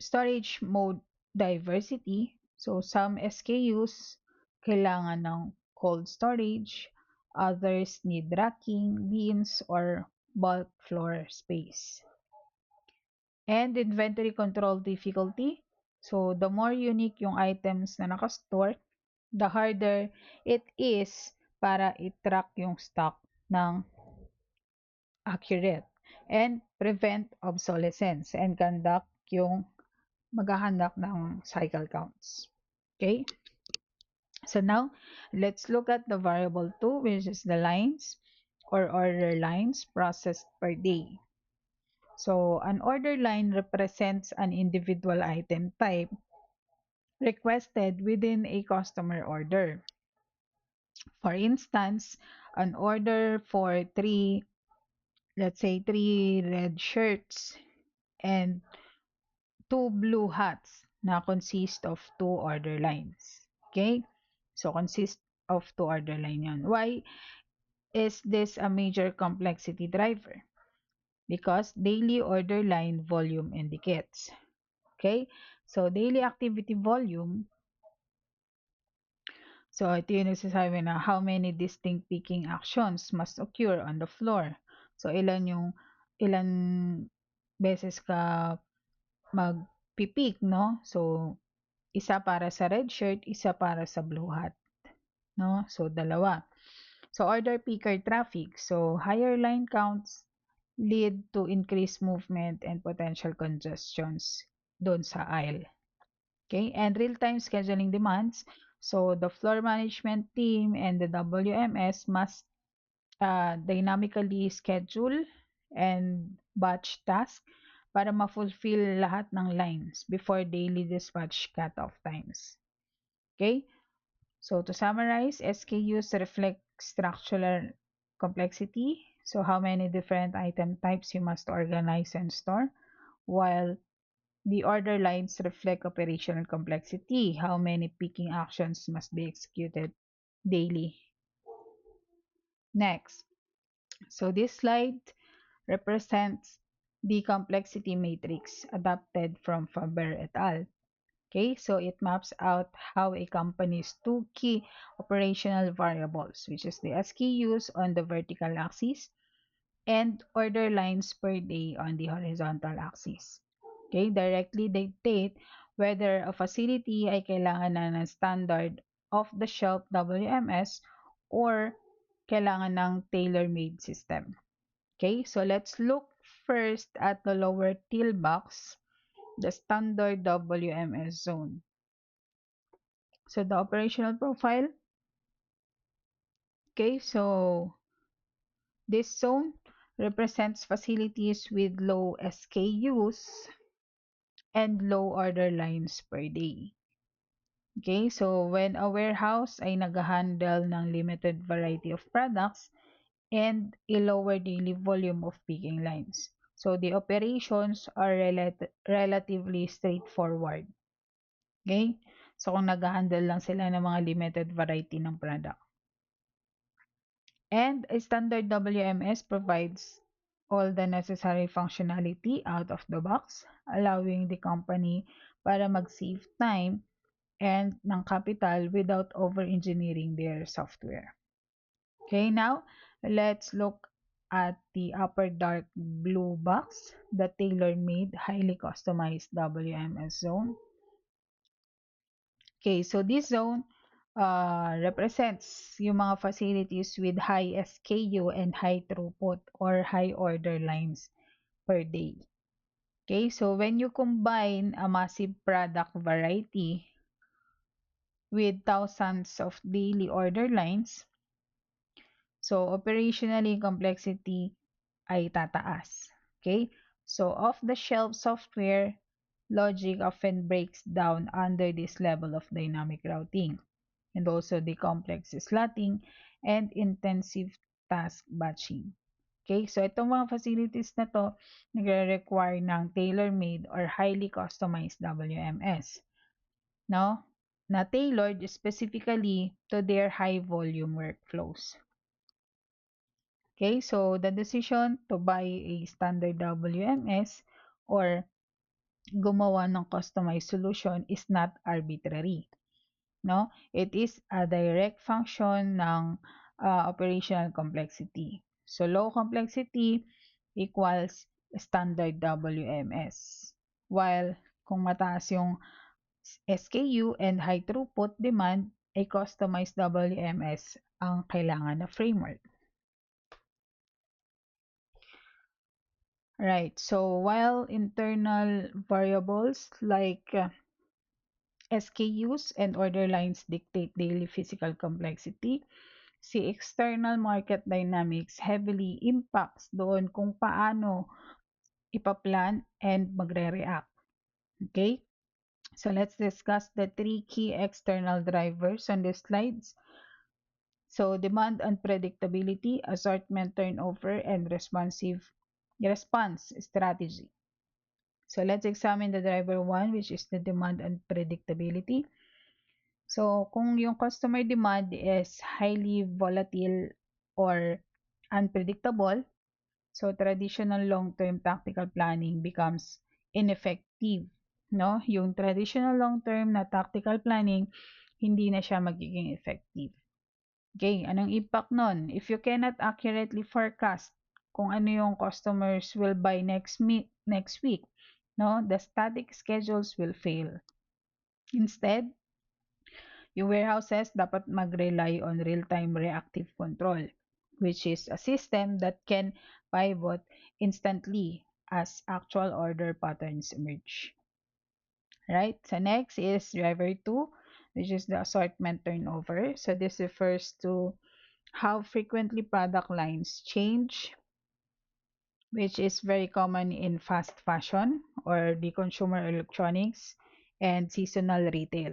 storage mode diversity. So some SKUs kailangan ng cold storage, others need racking, bins, or bulk floor space. And inventory control difficulty. So the more unique yung items na nakastore, the harder it is para i-track yung stock ng accurate and prevent obsolescence and conduct yung maghahanap ng cycle counts. Okay? So now, let's look at the variable 2, which is the lines or order lines processed per day. So, an order line represents an individual item type requested within a customer order. For instance, an order for let's say three red shirts and two blue hats na consist of two order lines. Okay? So, consist of two order line yan. Why is this a major complexity driver? Because daily order line volume indicates. Okay? So, daily activity volume. So, ito yung nagsasabi na how many distinct picking actions must occur on the floor. So, ilan beses ka magpipick, no? So, isa para sa red shirt, isa para sa blue hat, no? So, dalawa. So, order picker traffic. So, higher line counts lead to increased movement and potential congestions doon sa aisle. Okay? And real-time scheduling demands. So, the floor management team and the WMS must dynamically schedule and batch tasks para ma-fulfill lahat ng lines before daily dispatch cutoff times. Okay? So to summarize, SKUs reflect structural complexity. So how many different item types you must organize and store, while the order lines reflect operational complexity, how many picking actions must be executed daily. Next, so this slide represents the complexity matrix adapted from Faber et al. Okay, so it maps out how a company's two key operational variables, which is the SKUs on the vertical axis and order lines per day on the horizontal axis. Okay, directly dictate whether a facility ay kailangan na ng standard off-the-shelf WMS or kailangan ng tailor-made system. Okay, so let's look first at the lower teal box, the standard WMS zone. So the operational profile. Okay, so this zone represents facilities with low SKUs and low order lines per day. Okay, so when a warehouse ay nag-handle ng limited variety of products and a lower daily volume of picking lines. So the operations are relatively straightforward. Okay? So kung nag-handle lang sila ng mga limited variety ng product. And a standard WMS provides all the necessary functionality out of the box, allowing the company para mag-save time and ng capital without over-engineering their software. Okay, now let's look at the upper dark blue box, the tailor-made, highly customized WMS zone. Okay, so this zone represents yung mga facilities with high SKU and high throughput or high order lines per day. Okay, so when you combine a massive product variety with thousands of daily order lines, so operationally complexity ay tataas. Okay? So off-the-shelf software logic often breaks down under this level of dynamic routing, and also the complex slotting and intensive task batching. Okay, so itong mga facilities na to nagre-require ng tailor-made or highly customized WMS, no? Na tailored specifically to their high volume workflows. Okay, so the decision to buy a standard WMS or gumawa ng customized solution is not arbitrary, no? It is a direct function ng operational complexity. So low complexity equals standard WMS. While kung mataas yung SKU and high throughput demand, a customized WMS ang kailangan na framework. Right. So while internal variables like SKUs and order lines dictate daily physical complexity, si external market dynamics heavily impacts doon kung paano ipaplan and magre-react. Okay? So let's discuss the three key external drivers on the slides. So demand unpredictability, assortment turnover, and response strategy. So let's examine the driver one, which is the demand unpredictability. So kung yung customer demand is highly volatile or unpredictable, so traditional long-term tactical planning becomes ineffective, no? Yung traditional long-term na tactical planning, hindi na siya magiging effective. Okay, anong impact nun? If you cannot accurately forecast kung ano yung customers will buy next week, no, the static schedules will fail. Instead, yung warehouses dapat mag-rely on real-time reactive control, which is a system that can pivot instantly as actual order patterns emerge. Right? So next is driver 2, which is the assortment turnover. So this refers to how frequently product lines change, which is very common in fast fashion or the consumer electronics and seasonal retail.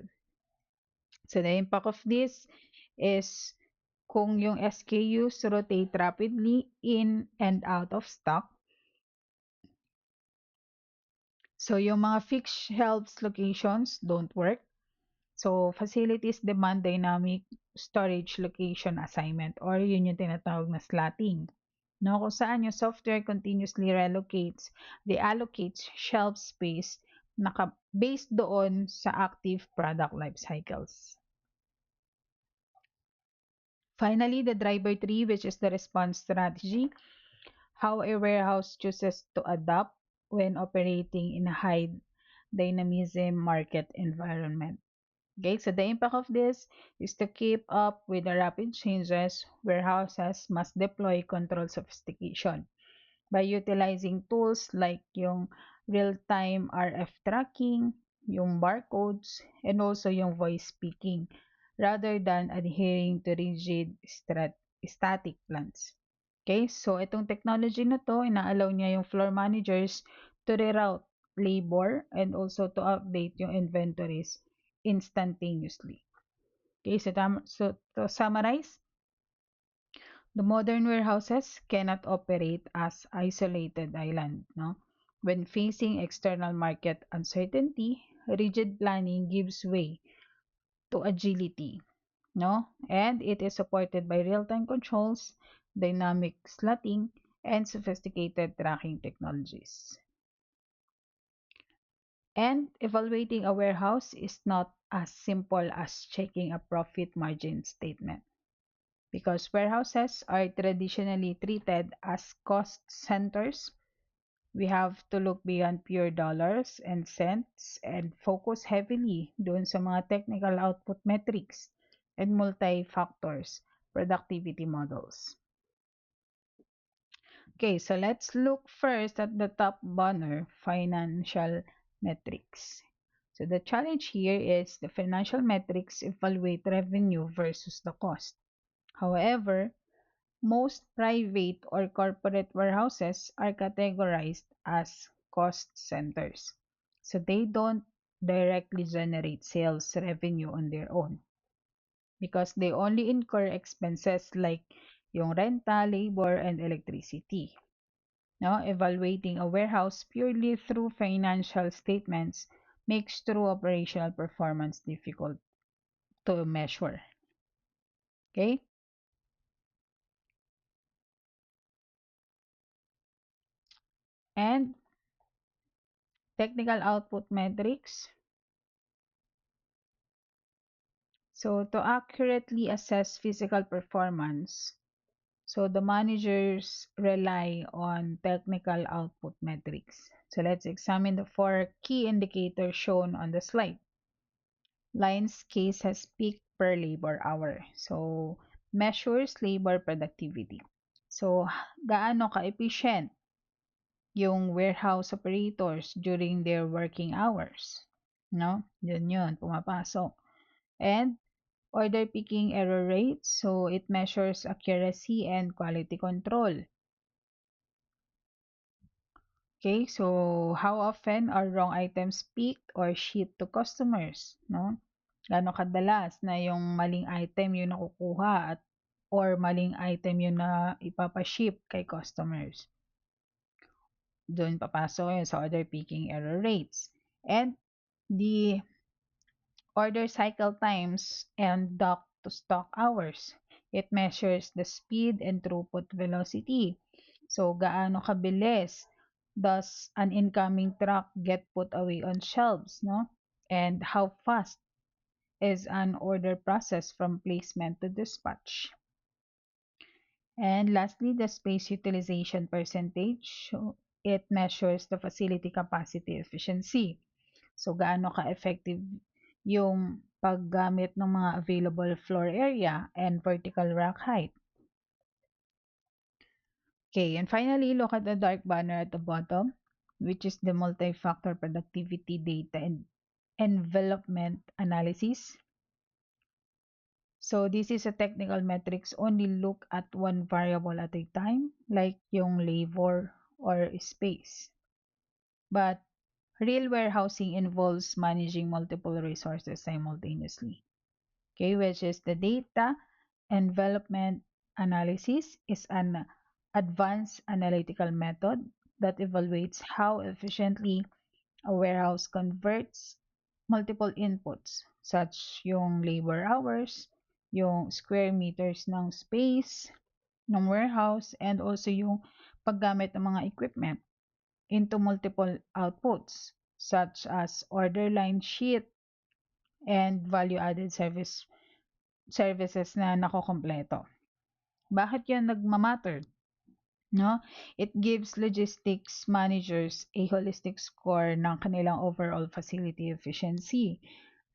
So the impact of this is kung yung SKUs rotate rapidly in and out of stock. So yung mga fixed shelves locations don't work. So facilities demand dynamic storage location assignment or yun yung tinatawag na slotting. No, kung saan yung software continuously reallocates shelf space based doon sa active product life cycles. Finally, the driver 3, which is the response strategy, how a warehouse chooses to adapt when operating in a high dynamism market environment. Okay, so the impact of this is to keep up with the rapid changes. Warehouses must deploy control sophistication by utilizing tools like yung real-time RF tracking, yung barcodes, and also yung voice speaking, rather than adhering to rigid static plans. Okay, so itong technology na to, ina-allow niya yung floor managers to reroute labor and also to update yung inventories instantaneously. Okay, so to summarize, the modern warehouses cannot operate as isolated island, no? When facing external market uncertainty, rigid planning gives way to agility, no? And it is supported by real-time controls, dynamic slotting, and sophisticated tracking technologies. And evaluating a warehouse is not as simple as checking a profit margin statement, because warehouses are traditionally treated as cost centers. We have to look beyond pure dollars and cents and focus heavily doon sa mga technical output metrics and multi-factors productivity models. Okay, so let's look first at the top banner, financial metrics. So the challenge here is the financial metrics evaluate revenue versus the cost. However, Most private or corporate warehouses are categorized as cost centers. So they don't directly generate sales revenue on their own because they only incur expenses like yung renta, labor, and electricity. No, evaluating a warehouse purely through financial statements makes true operational performance difficult to measure. Okay? And technical output metrics. So to accurately assess physical performance, so the managers rely on technical output metrics. So let's examine the four key indicators shown on the slide. Lines case has peak per labor hour. So measures labor productivity. So gaano ka-efficient yung warehouse operators during their working hours. No? Yun, pumapasok. And order picking error rate. So it measures accuracy and quality control. Okay, so how often are wrong items picked or shipped to customers, no? Gaano kadalas na yung maling item yung nakukuha at or maling item yung na ipapaship kay customers. Doon papasok yun sa order picking error rates. And the order cycle times and dock to stock hours. It measures the speed and throughput velocity. So, gaano kabilis does an incoming truck get put away on shelves, no? And how fast is an order process from placement to dispatch? And lastly, the space utilization percentage. So, it measures the facility capacity efficiency. So, gaano ka-effective yung paggamit ng mga available floor area and vertical rack height. Okay, and finally, look at the dark banner at the bottom, which is the multi-factor productivity data and envelopment analysis. So this is a technical metrics only look at one variable at a time, like yung labor or space. But real warehousing involves managing multiple resources simultaneously. Okay, which is the data envelopment analysis is an advanced analytical method that evaluates how efficiently a warehouse converts multiple inputs such yung labor hours, yung square meters ng space ng warehouse, and also yung paggamit ng mga equipment into multiple outputs such as order line sheet and value-added services na nakokompleto. Bakit yan nagmamatter? No? It gives logistics managers a holistic score ng kanilang overall facility efficiency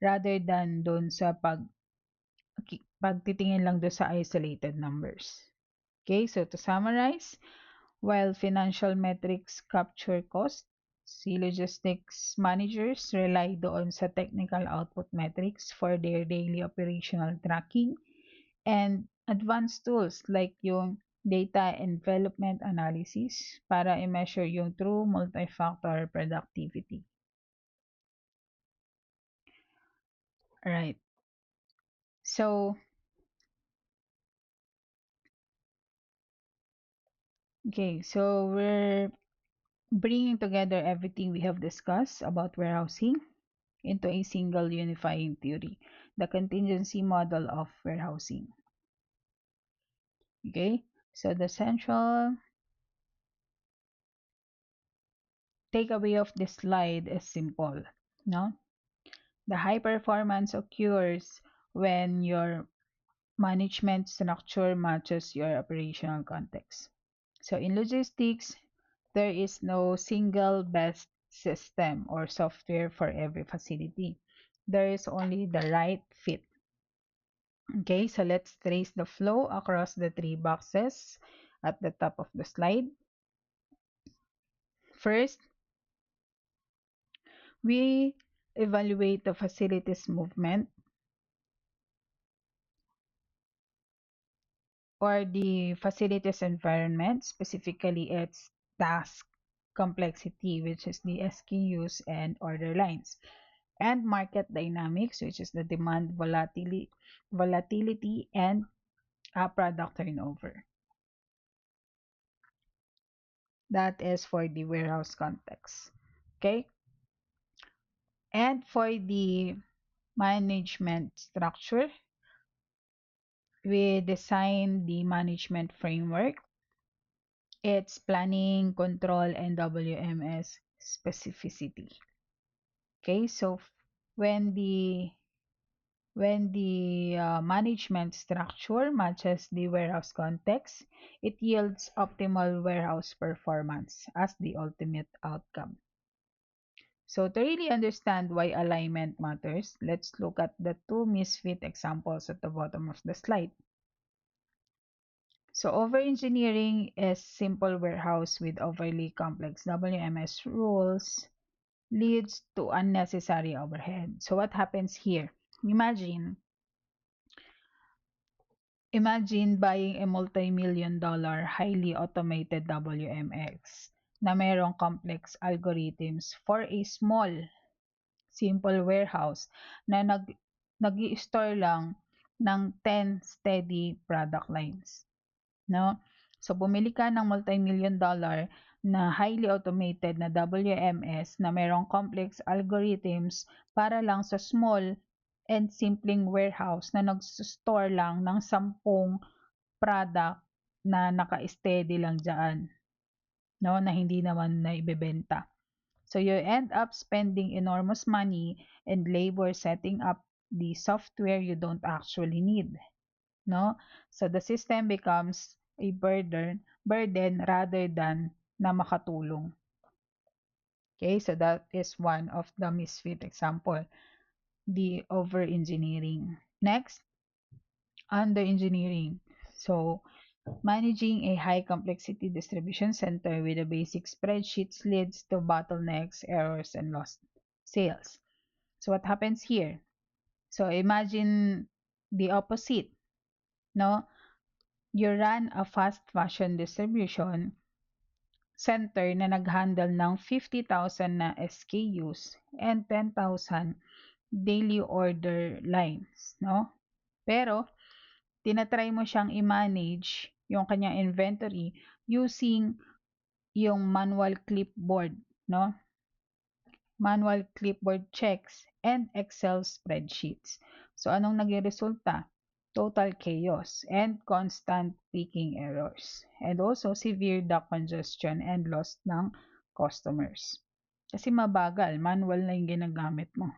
rather than doon sa pagtitingin lang doon sa isolated numbers. Okay, so to summarize, while financial metrics capture cost, si logistics managers rely doon sa technical output metrics for their daily operational tracking and advanced tools like yung data envelopment analysis para i-measure yung true multi-factor productivity. Alright. So, okay, so we're bringing together everything we have discussed about warehousing into a single unifying theory, the contingency model of warehousing. Okay, so the central takeaway of this slide is simple. No, the high performance occurs when your management structure matches your operational context. So in logistics, there is no single best system or software for every facility. There is only the right fit. Okay, so let's trace the flow across the three boxes at the top of the slide. First, we evaluate the facility's movement. or the facilities environment, specifically its task complexity, which is the SKUs and order lines, and market dynamics, which is the demand volatility and product turnover. That is for the warehouse context. Okay. And for the management structure, we design the management framework. It's planning, control, and WMS specificity. Okay, so when the management structure matches the warehouse context, it yields optimal warehouse performance as the ultimate outcome. So to really understand why alignment matters, let's look at the two misfit examples at the bottom of the slide. So over-engineering is simple warehouse with overly complex WMS rules leads to unnecessary overhead. So what happens here? Imagine Imagine buying a multi-million dollar highly automated WMX na mayroong complex algorithms for a small, simple warehouse na nag-i-store lang ng 10 steady product lines. No? So, bumili ka ng multi-million dollar na highly automated na WMS na mayroong complex algorithms para lang sa small and simpleng warehouse na nag-store lang ng 10 product na naka-steady lang dyan, no? Na hindi naman na ibebenta. So you end up spending enormous money and labor setting up the software you don't actually need, no? So the system becomes a burden rather than na makatulong. Okay, so that is one of the misfit example, the over engineering. Next, under engineering. So managing a high complexity distribution center with a basic spreadsheets leads to bottlenecks, errors, and lost sales. So what happens here? So imagine the opposite, no? You run a fast fashion distribution center na nag-handle ng 50,000 na SKUs and 10,000 daily order lines, no? Pero tinatry mo siyang i-manage yung kanyang inventory using yung manual clipboard, no? Manual clipboard checks and Excel spreadsheets. So anong naging resulta? Total chaos and constant picking errors. And also severe dock congestion and loss ng customers. Kasi mabagal, manual na yung ginagamit mo.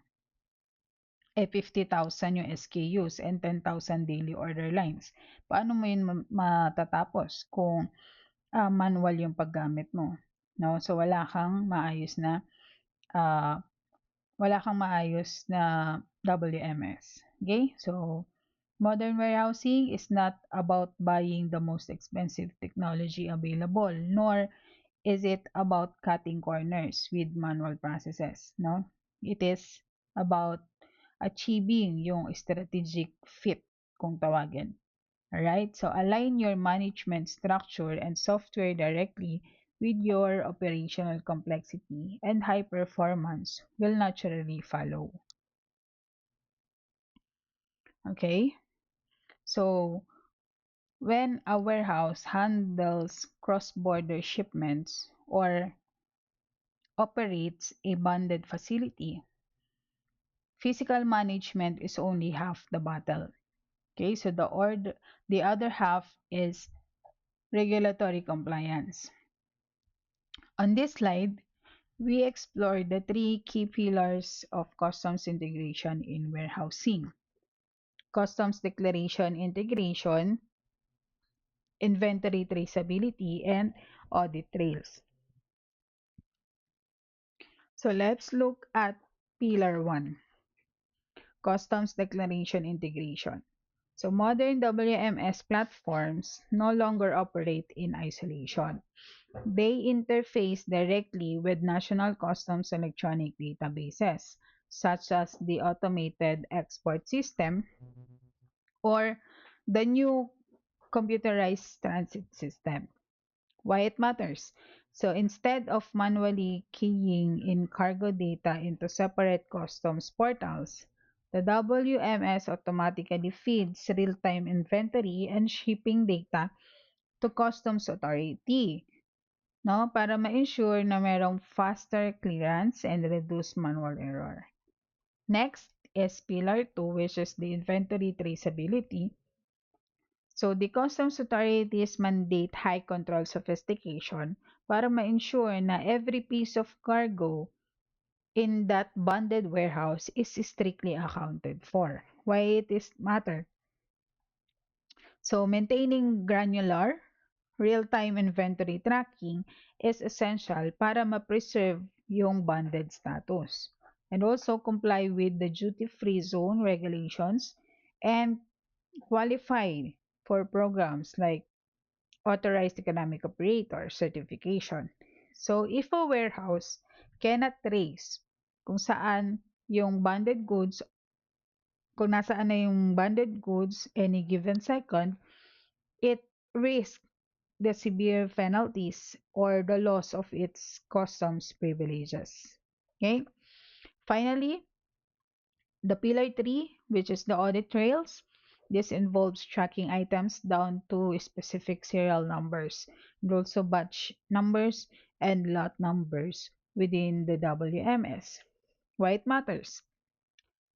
50,000 yung SKUs and 10,000 daily order lines. Paano mo yun matatapos kung manual yung paggamit mo? No? So uh, wala kang maayos na WMS. Okay? So modern warehousing is not about buying the most expensive technology available, nor is it about cutting corners with manual processes, no? It is about achieving yung strategic fit kung tawagin. Alright? So align your management structure and software directly with your operational complexity and high performance will naturally follow. Okay? So when a warehouse handles cross-border shipments or operates a bonded facility, physical management is only half the battle. Okay, so the other half is regulatory compliance. On this slide, we explore the three key pillars of customs integration in warehousing: customs declaration integration, inventory traceability, and audit trails. So let's look at pillar 1, customs declaration integration. So modern WMS platforms no longer operate in isolation. They interface directly with national customs electronic databases, such as the automated export system or the new computerized transit system. Why it matters? So instead of manually keying in cargo data into separate customs portals, the WMS automatically feeds real-time inventory and shipping data to customs authority, no, para ma-ensure na merong faster clearance and reduce manual error. Next is pillar 2, which is the inventory traceability. So the customs authorities mandate high control sophistication para ma-ensure na every piece of cargo in that bonded warehouse is strictly accounted for. Why it is matter? So maintaining granular real-time inventory tracking is essential para ma-preserve yung bonded status and also comply with the duty-free zone regulations and qualify for programs like authorized economic operator certification. So if a warehouse cannot trace kung saan yung banded goods, kung nasaan na yung banded goods any given second, it risks the severe penalties or the loss of its customs privileges. Okay? Finally, the pillar 3, which is the audit trails. This involves tracking items down to specific serial numbers and also batch numbers and lot numbers within the WMS. Why it matters?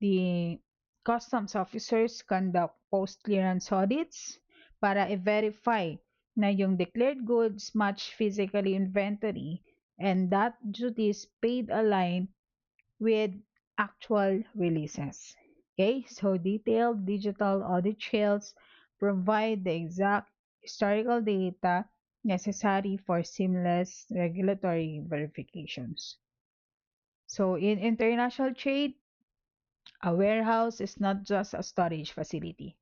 The customs officers conduct post-clearance audits para i-verify na yung declared goods match physically inventory and that duties paid align with actual releases. Okay, so detailed digital audit trails provide the exact historical data necessary for seamless regulatory verifications. So in international trade, a warehouse is not just a storage facility.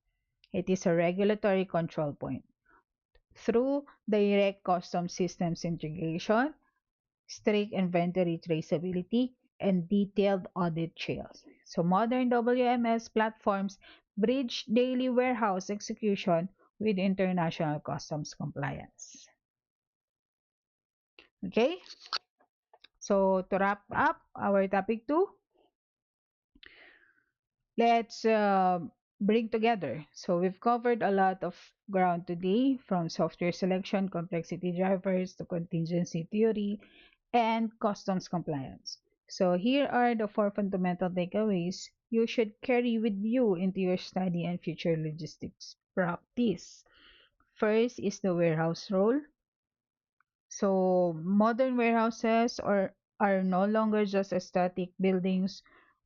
It is a regulatory control point. Through direct custom systems integration, strict inventory traceability, and detailed audit trails. So modern WMS platforms bridge daily warehouse execution with international customs compliance. Okay, so to wrap up our topic 2, let's bring together. So we've covered a lot of ground today, from software selection, complexity drivers to contingency theory, and customs compliance. So here are the 4 fundamental takeaways you should carry with you into your study and future logistics practice. First is the warehouse role. So modern warehouses are no longer just static buildings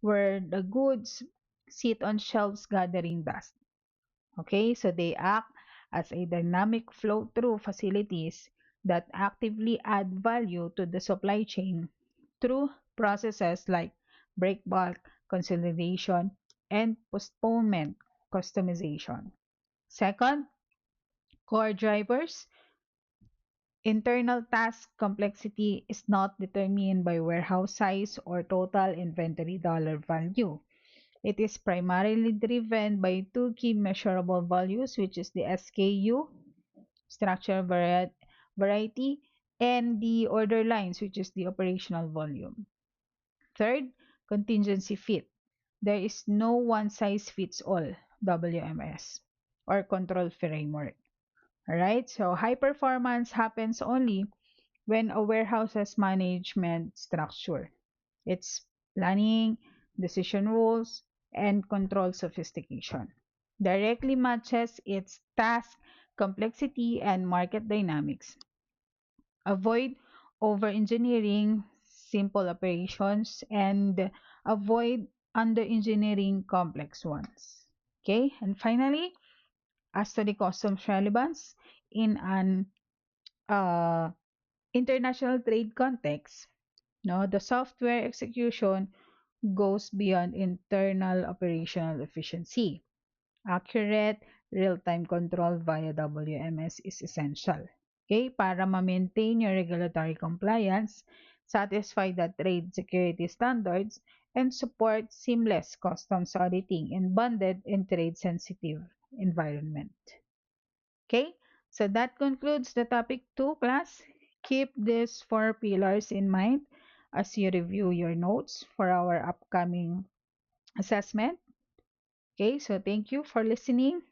where the goods sit on shelves gathering dust. Okay, so they act as a dynamic flow through facilities that actively add value to the supply chain through processes like break bulk, consolidation, and postponement customization. Second, core drivers. Internal task complexity is not determined by warehouse size or total inventory dollar value. It is primarily driven by two key measurable values, which is the SKU, structure variety, and the order lines, which is the operational volume. Third, contingency fit. There is no one size fits all WMS or control framework. Alright, so high performance happens only when a warehouse's management structure, its planning, decision rules, and control sophistication directly matches its task complexity and market dynamics. Avoid over engineering simple operations and avoid under engineering complex ones. Okay, and finally, as to the customs relevance in an uh, international trade context, no, the software execution goes beyond internal operational efficiency. Accurate real-time control via WMS is essential. Okay, para ma-maintain your regulatory compliance, satisfy the trade security standards, and support seamless customs auditing in bonded and trade-sensitive environment. Okay, so that concludes the topic 2 class. Keep these four pillars in mind as you review your notes for our upcoming assessment. Okay, so thank you for listening.